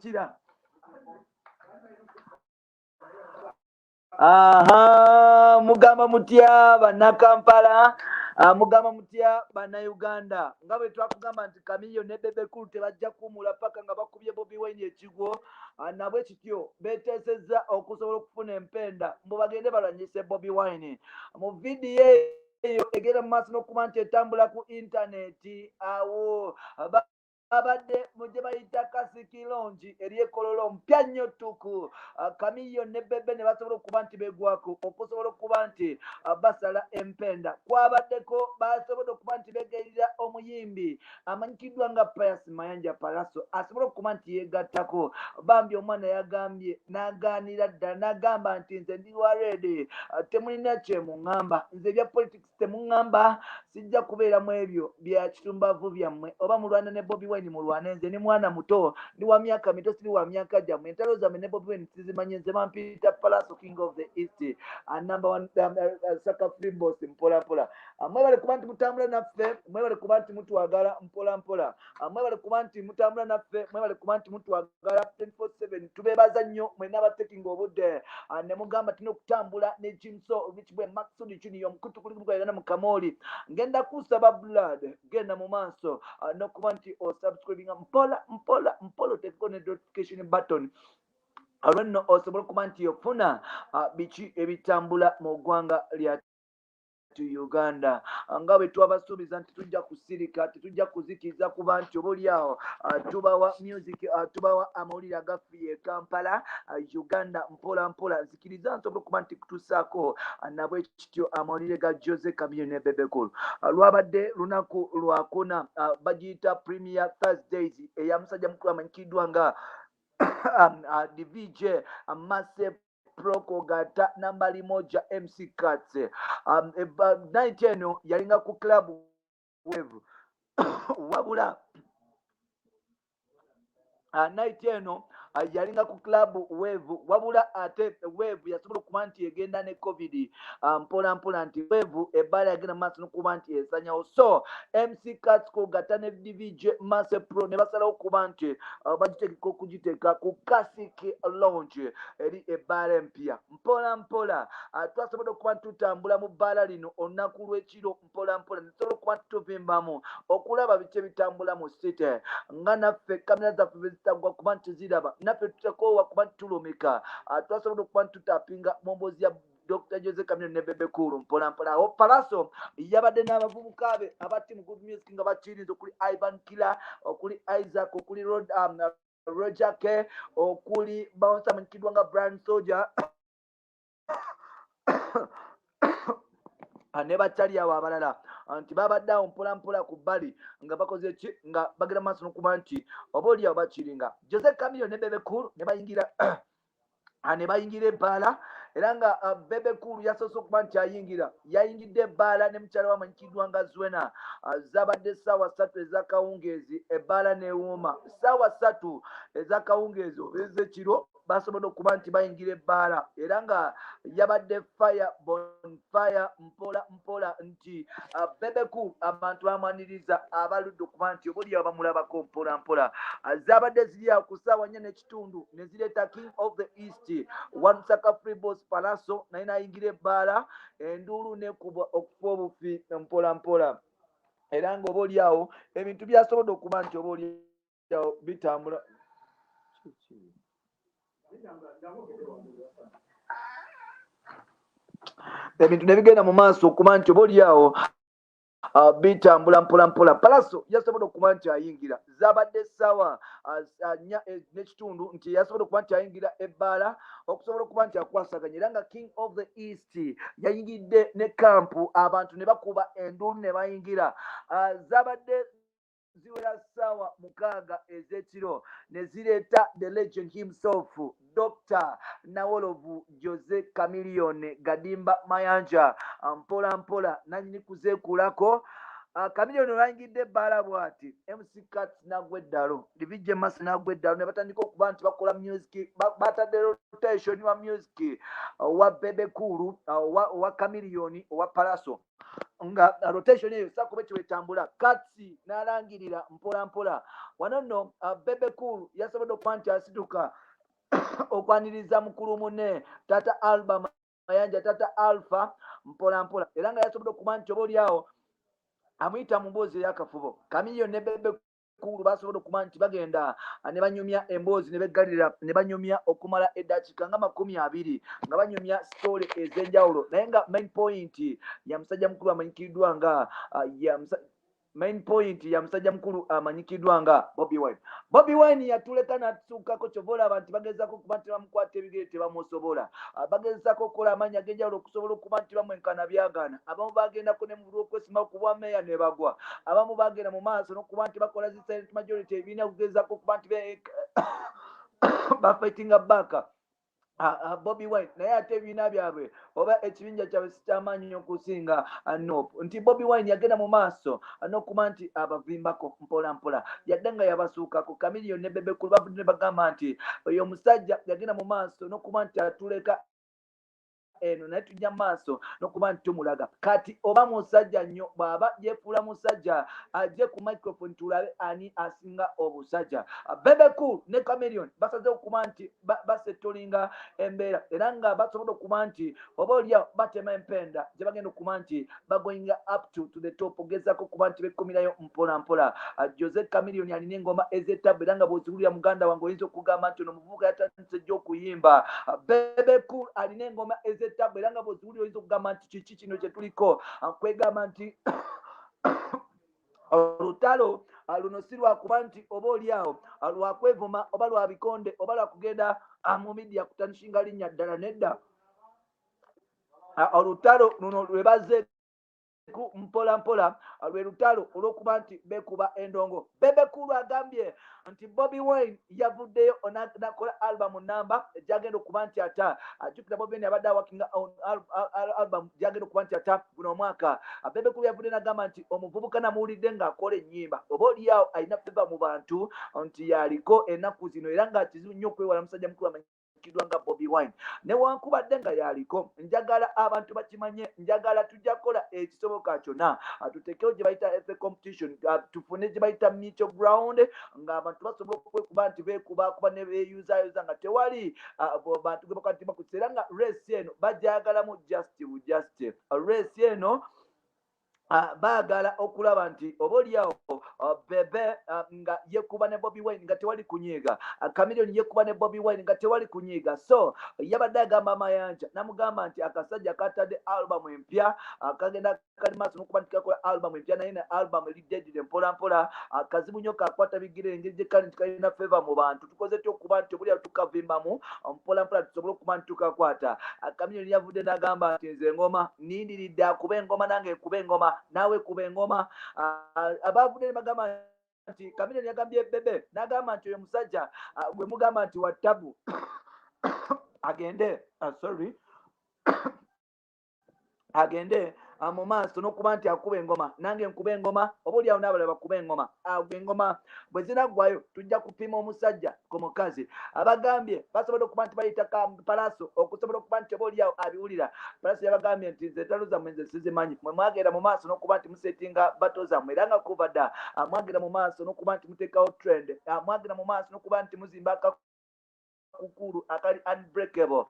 mukira. Aha, mugamba mutya bannakampala, mugamba mutya bannayuganda. Nga bwe twakugamba nti Chameleone ne Bebe tebajja kuwummula paka nga bakubye Bobi Wine ekigwo. Nabwe kityo beeteesezza okusobola okufuna empenda mbu bagende balwanyise Bobi Wine. Mu vidiyo eyo egenda mu maaso n'okuba nti etambula ku intaneti awo abadde mujje bayita kasikilongi eryekololo ompya nnyo ttuku. Chameleone ne Bebe ne basobola okuba nti begwako okusobola okuba nti basala empenda. Kwabaddeko basobola okuba nti begayirira omuyimbi amanyikiddwa nga Pius Mayanja Palaso asobola okuba nti yeegattako. Bambi omwana yagambye n'agaanira ddala n'agamba nti nze ndi waredi, temulina kyemuŋŋamba, nze ebya politics temuŋŋamba, sijja kubeera mu ebyo bya kitumbavu byammwe. Oba mulwana ne Bobi Wine mulwane, nze ni mwana muto, ndi wa myaka mito, siri wa myaka gyammwe. Entalo zammwe ne Bobi Wine sizimanye, nze bampita Palaso King of the East, number one Saka Free Boss mpola mpola. Mwebale kuba nti mutambula naffe, mwebale kuba nti mutwagala mpola mpola. Mwebale kuba nti mutambula naffe, mwebale kuba nti mutwagala 24/7. Tubeebaza nnyo mwenna abatekinga obudde ne mugamba tulina okutambula ne Jimso Rich Boy Maxudi Junior omukutu kuli Uganda Mukamooli. Ngenda kusaba blood genda mu maaso n'okuba nti osubscribinga mpola mpola mpola oteekeko ne notification button olwenno osobola okuba nti ofuna biki ebitambula mu ggwanga lya Uganda. Nga bwe twabasuubiza nti tujja kusirika, tetujja kuzikiriza kuba nti obaoliawo tubawa music, tubawa amawulire agaffiye Kampala, Uganda mpola mpola. Nzikiriza nsobola okuba nti kutuusaako nabwe kityo amawulire ga Jose Chameleone ne Bebe Cool. Lwabadde lunaku lwakuna, bagiyita Premier Thursdays eya musajja mukulu amanyikiddwa nga DVJ Massive Proko gata nambali moja MC Cuts. Night eno yalinga ku club Wave wabula night eno yalinga ku club Wave wabula ate Wave yasobola okuba nti egenda ne COVID mpola mpola nti Wave ebbala yagenda maaso n'okuba nti esanyawo. So MC Cuts ko gata ne DVJ Massive Pro ne basalawo okuba nti bagiteekeko okugiteeka ku Classic Lounge eri ebbala empya mpola mpola. Twasobola okuba nti tutambula mu bbaala lino olunaku lw'ekiro mpola mpola netusobola okuba nti tuvimbamu okulaba biki ebitambula mu city nga naffe kamera zaffe bezitagwa kuba nti ziraba naffe tutekoowa kuba nti tulumika. Twasobola okuba nti tutapinga mu mboozi ya Dr. Jose Chameleone ne Bebe Cool mpola mpola. Awo Palaso yabadde n'abavubuka be aba Team Good Music nga bakirinze okuli Ivan Killer, okuli Isaac, okuli Roger K, okuli Bouncer amanyikiddwa nga Brand Soldier ne batali awo abalala nti babadde awo mpola mpola ku bbali nga bakoze ki nga bagenda maaso n'okuba nti obaoliawo bakiringa. Jose Chameleone ne Bebe Cool ne bayingira ebbaala era nga Bebe Cool yasoose okuba nti yayingidde ebbaala ne mukyala we amanyikiddwa nga Zwena. Zabadde ssaawa 3 ez'akawungeezi ebbaala neewuuma. Ssaawa 3 ez'akawungeezi oba ez'ekiro basobola okuba nti bayingira ebbaala era nga yabadde fire bonfire mpola mpola nti Bebe Cool abantu bamwaniriza abaludde okuba nti obaoliawo bamulabako mpola mpola. Zabadde ziri awo ku ssaawa 4 n'ekitundu ne zireeta King of the East One Saka Free Boss Palaso naye n'ayingira ebbaala enduulu n'ekuba okufa obufi mpola mpola era nga obaoliawo ebintu byasobodde okuba nti obaoliawo bitambula. Ebintu ne bigenda mu maaso okuba nti obaoliawo bitambula mpola mpola. Palaso yasobola okuba nti ayingira zabadde ssaawa 4 n'ekitundu nti yasobola okuba nti ayingira ebbaala okusobola okuba nti akwasaganya era nga King of the East yayingidde ne kampu abantu ne bakuba enduulu ne bayingira. Zabadde ziwera ssaawa 6 ez'ekiro ne zireeta the legend himself Dr. Nawolovu Jose Chameleone Gadimba Mayanja mpola mpola nanyini kuzeekulako. Chameleone olwayingidde ebbaala bw'ati MC Cuts n'agwa eddalo, DVJ Mass n'agwa eddalo ne batandika okuba nti bakola music batadde rotation wa music wa Bebe Cool wa Chameleone wa Palaso. nga rotation eyo sakuba kiwetambula katsi n'alangirira mpola mpola wano nno Bebe Cool yasobodde okuba nti asituka okwaniriza mukulu munne tata Alba Mayanja tata Alpha mpola mpola era nga yasobodde okuba nti oba oliawo amuyita mu mboozi ey'akafubo Chameleone ne Bebe Cool basobodde okuba nti bagenda ne banyumya emboozi ne beggalira ne banyumya okumala eddakiika nga 20 nga banyumya story ez'enjawulo naye nga main point ya musajja mukulu amanyikiddwa nga main point ya musajja mukulu amanyikiddwa nga Bobi Wine. Bobi Wine yatuleka n'atuukako kyovola abantu bagezaako okuba nti bamukwata ebigere tebamusobola bagezaako okukola amaanyi ag'enjawulo okusobola okuba nti bamwenkana byagaana abamu bagendako ne mu lw'okwesima ku bwa meeya ne bagwa abamu bagenda mu maaso n'okuba nti bakola zi silent majority ebiina kugezaako okuba nti bafightinga back Bobi Wine naye ate ebiina byabwe oba ekibinja kyabwe sikyamaanyi okusinga NOP nti Bobi Wine yagenda mu maaso n'okuba nti abavimbako mpola mpola yadde nga yabasuukako Chameleone ne Bebe Cool bavudde ne bagamba nti oyo omusajja yagenda mu maaso n'okuba nti atuleka eno naye tujja maaso n'okuba nti tumulaga kati oba musajja nnyo bw'aba yeefuula musajja ajje ku microphone tulabe ani asinga obusajja Bebe Cool ne Chameleone basazeewo okuba nti basetolinga embeera era nga basobodde okuba nti oba oliawo batema empenda gye bagenda okuba nti bagoinga up to the top ogezaako okuba nti bekomirayo mpola mpola Jose Chameleone alina engoma ez'ettabu era nga bw'oziwulira muganda wange oyinza okugamba nti ono omuvubuka yatandise ejja okuyimba Bebe Cool alina engoma ez'ettabu era nga bw'oziwulira oyinza okugamba nti kiki kino kye tuliko kwegamba nti olutalo luno si lwakuba nti oba oliawo lwakwevuma oba lwa bikonde oba lwakugenda mu midiya kutanishinga linnya ddala nedda olutalo luno lwebaze mpola mpola lwe lutalo olw'okuba nti bekuba endongo Bebe Cool agambye nti Bobi Wine yavuddeyo nakola album namba gyagenda okuba nti ata ajjukira Bobi Wine yabadde awakinga album gyagenda okuba nti ata guno omwaka Bebe Cool yavudde n'agamba nti omuvubuka namuwulidde ng'akola ennyimba oba oliawo alina feva mu bantu nti yaliko ennaku zino era nga kizibu nnyo okwewala musajja mukulu amanyikiddwa nga Bobi Wine newankubadde nga yaliko njagala abantu bakimanye njagala tujja kukola ekisoboka kyonna tutekewo gye bayita efe competition tufune gye bayita mutual ground ng'abantu basobola okwekuba nti beekubakuba ne beeyuzayuza nga tewali bantu gwe bakati bakutisa era nga race eno bajagalamu just race eno baagala okulaba nti oba oliawo Bebe nga yekuba ne Bobi Wine nga tewali kunyiiga Chameleone yekuba ne Bobi Wine nga tewali kunyiiga so yabadde agamba Mayanja namugamba nti akasajja katadde album empya kagenda kali maaso n'okuba nti kakola album empya naye ne album erideedire mpola mpola kazibu nnyo kakwata bigire engeri gye kali nti kalina feva mu bantu tukoze ty okuba nti obulyawo tukavimbamu mpola mpola tusobole okuba nti tukakwata Chameleone yavudde n'agamba nti nze engoma nindiridde akuba engoma nange ekuba engoma nawe kuba engoma abavudde ne bagamba nti Chameleone yagambye Bebe n'agamba nti oyo musajja gwe mugamba nti wa tabu agende agende mu maaso n'okuba nti akuba engoma nange nkuba engoma oba oliawo n'abalala bakuba engoma engoma bwe zinaggwayo tujja kupima omusajja ku mukazi abagambye basobodde okuba nti bayita palaso okusobola okuba nti oba oliawo abiwulira palaso yabagambye nti nze entalo zammwe nze sizimanyi mwe mwagenda mu maaso n'okuba nti musetinga bato zammwe era nga kuva dda mwagenda mu maaso n'okuba nti muteekawo trend mwagenda mu maaso n'okuba nti muzimba akakukulu akali unbreakable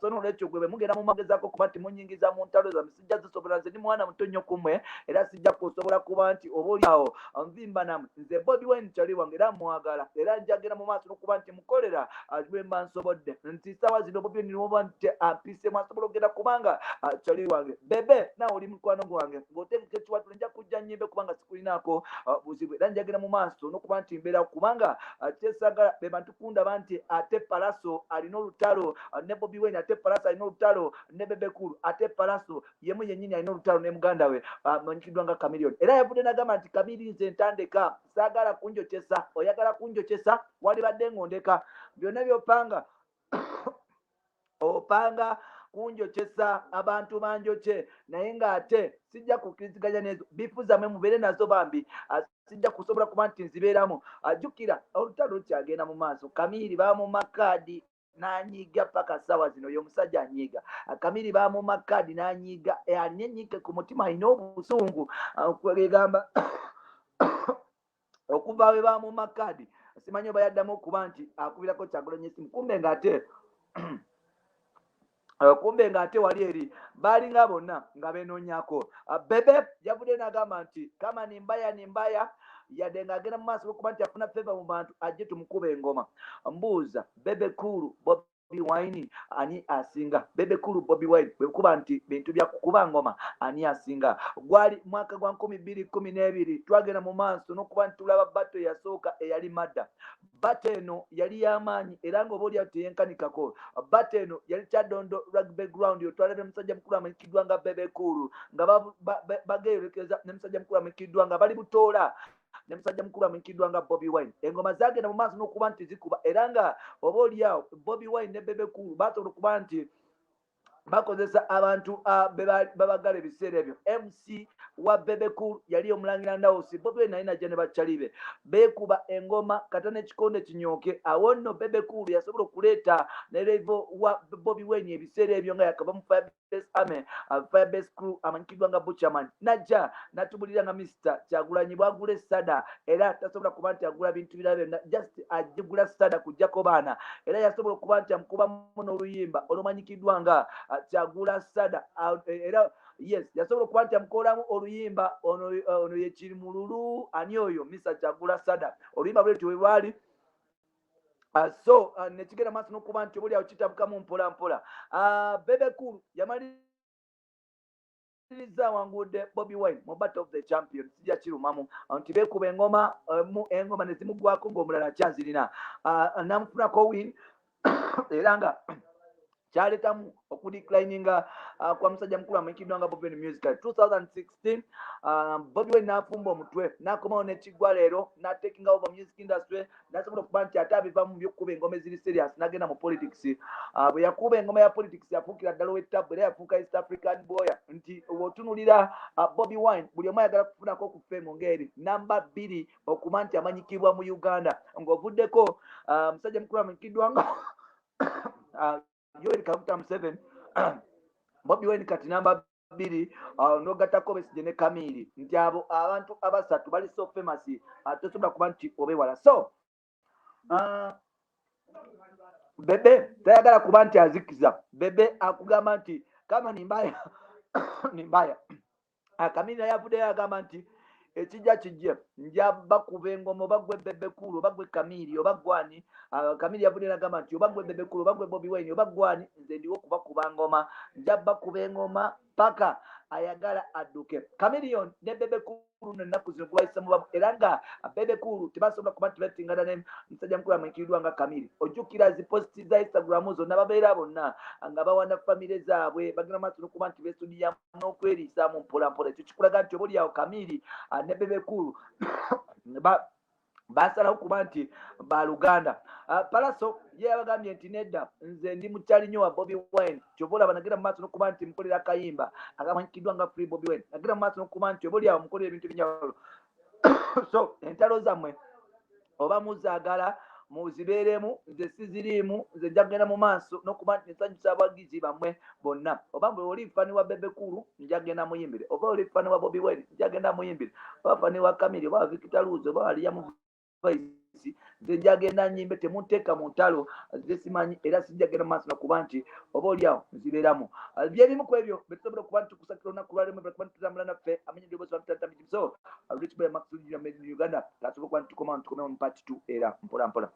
so nolwekyo gwe mugenda mumagezaako okuba nti munyingiza mu ntalo zammwe sijja zisobola nze ndi mwana muto nnyo kumwe era sijja kusobola kuba nti oba oliawo nvimba namwe nze Bobi Wine kyali wange era mwagala era njagenda mu maaso n'okuba nti mukolera lwe mba nsobodde nti saawa zino Bobi Wine noba nti ampiisemu asobola okugenda kubanga kyali wange Bebe nawe oli mukwano gwange ng'otegeka ekiwatule nja kujja nnyimbe kubanga sikulinaako buzibu era njagenda mu maaso n'okuba nti mbeera kubanga kyesagala be bantu kundaba nti ate palaso alina olutalo ne Bobi Wine ate palaso alina olutalo ne Bebe Cool ate palaso yemu yennyini alina olutalo ne muganda we amanyikiddwa nga Chameleone era yavudde n'agamba nti Chameleone nze ntandeka saagala kunjokyesa oyagala kunjokyesa walibadde ng'ondeka byonna by'opanga opanga kunjokyesa abantu banjokye naye ng'ate sijja kukkiriziganya nezo bifu zammwe mubeere nazo bambi sijja kusobola kuba nti nzibeeramu ajjukira olutalo lukyagenda mu maaso Kamiiri bamuma kaadi n'anyiiga paka ssaawa zino oyo omusajja anyiiga. Kamiri baamuma kkaadi n'anyiiga alina ennyike ku mutima alina obusungu kwegamba okuva we baamuma kkaadi simanyi oba yaddamu okuba nti akubirako Kyagulanyi essimu kumbe ng'ate wali eri baalinga bonna nga beenoonyako. Bebe yavudde n'agamba nti kama nimbaya yadde ng'agenda mu maaso okuba nti afuna feva mu bantu ajje tumukuba engoma. Mbuuza Bebe Cool Bobi Wine ani asinga? Bebe Cool Bobi Wine bwe kuba nti bintu bya kukuba ngoma ani asinga? Gwali mwaka gwa 2012 twagenda mu maaso n'okuba nti tulaba batto yasooka eyali madda. Batto eno yali y'amaanyi era ng'oba oli teyenkanikako. Batto eno yali Kyadondo rugby ground yotwalira omusajja mukulu amanyikiddwa nga Bebe Cool nga bageerekeza ne musajja mukulu amanyikiddwa nga bali Butoola ne musajja mukulu amanyikiddwa nga Bobi Wine. Engoma zaagenda mu maaso n'okuba nti zikuba era nga oba oliawo Bobi Wine ne Bebe Cool basobola okuba nti bakozesa abantu babagala ebiseera ebyo. MC wa Bebe Cool yali omulangira Ndawusi. Bobi Wine nalina gye ne bakyalibe beekuba engoma kata n'ekikonde kinyooke. Awo nno Bebe Cool yasobola okuleeta ne levo wa Bobi Wine ebiseera ebyo nga yakava mu Firebase Army Firebase Crew amanyikiddwa nga Butcherman najja natubulira nga Mr. Kyagulanyi bwagula essada era tasobola kuba nti agula bintu birala byonna just agigula essada kujjako baana era yasobola okuba nti amukubamu n'oluyimba olumanyikiddwa nga Kyagula Sada era yes yasobola okuba nti amukoolamu oluyimba ono ye Kirimululu ani oyo Mr. Kyagula Sada oluyimba bwe lutyo bwe lwali. So nekigenda maaso n'okuba nti obuli awo kitabukamu mpola mpola. Bebe Cool yamaliriza wangudde Bobi Wine mu Battle of the Champions sijja kirumamu nti beekuba engoma engoma ne zimugwako ng'omulala akyazirina namufunako win era nga kyaletamu okudeclininga kwa musajja mukulu amanyikiddwa nga Bobi Wine musical 2016. Bobi Wine n'afumba omutwe n'akomawo n'ekiggwa leero n'atekinga over music industry n'asobola okuba nti ate abivamu mu by'okkuba engoma eziri serious n'agenda mu politics. Bwe yakuba engoma ya politics yafuukira ddala ow'ettabu era yafuuka East African boy nti bw'otunulira Bobi Wine buli omu ayagala kufunako ku ffeemu ng'eri namba 2 okuba nti amanyikibwa mu Uganda ng'ovuddeko musajja mukulu amanyikiddwa nga Yoweri Kaguta Museveni Bobi Wine kati namba 2 n'ogattako Besigye ne Kamiri nti abo abantu abasatu bali so famous tosobola kuba nti obewala. So Bebe tayagala kuba nti azikiza. Bebe akugamba nti kama nimbaya Kamiri naye avuddeyo agamba nti ekijja kijje nja bakuba engoma oba gwe Bebe Cool oba gwe Kamiri oba gwani. Kamiri yavuddeyo n'agamba nti oba gwe Bebe Cool oba gwe Bobi Wine oba gwani nze ndiwo kubakuba ngoma nja bakuba engoma paka ayagala adduke. Chameleone ne Bebe Cool n'ennaku zino kubayisa mu era nga Bebe Cool tebasobola kuba nti betingana ne musajja mukulu amanyikiddwa nga Kamiri. Ojjukira ziposti za Instagram zonna babeera bonna nga bawana famire zaabwe bagenda maaso n'okuba nti beestudiyamu n'okweriisaamu mpola mpola. Ekyo kikulaga nti obuli awo Kamiri ne Bebe Cool basalawo kuba nti baluganda. Palaso ye yabagambye nti nedda nze ndi mukyali nnyo wa Bobi Wine kyova olaba nagenda mu maaso n'okuba nti mukolera akayimba akamanyikiddwa nga Free Bobi Wine nagenda mu maaso n'okuba nti obuli awo mukolera ebintu ebyenjawulo. So entalo zammwe oba muzaagala muzibeeremu nze siziriimu nze nja kugenda mu maaso n'okuba nti nsanyusa abawagizi bammwe bonna. Oba bwe oli fani wa Bebe Cool nja kugenda muyimbire oba oli fani wa Bobi Wine nja kugenda muyimbire oba fani wa Kamiri oba Victor Luzo oba aliya mu nze njagenda nyimbe temunteeka mu ntalo nze simanyi era sijja genda mu maaso nakuba nti oba oliawo nzibeeramu. Byebimu ku ebyo betusobola okuba nti tukusakira olunaku lwalemu kuba nti tutambula naffe amenye eddoboozi bamutatamitimiso Rich Boy Max Uganda kasobola okuba nti tukomawo mu part 2 era mpola mpola.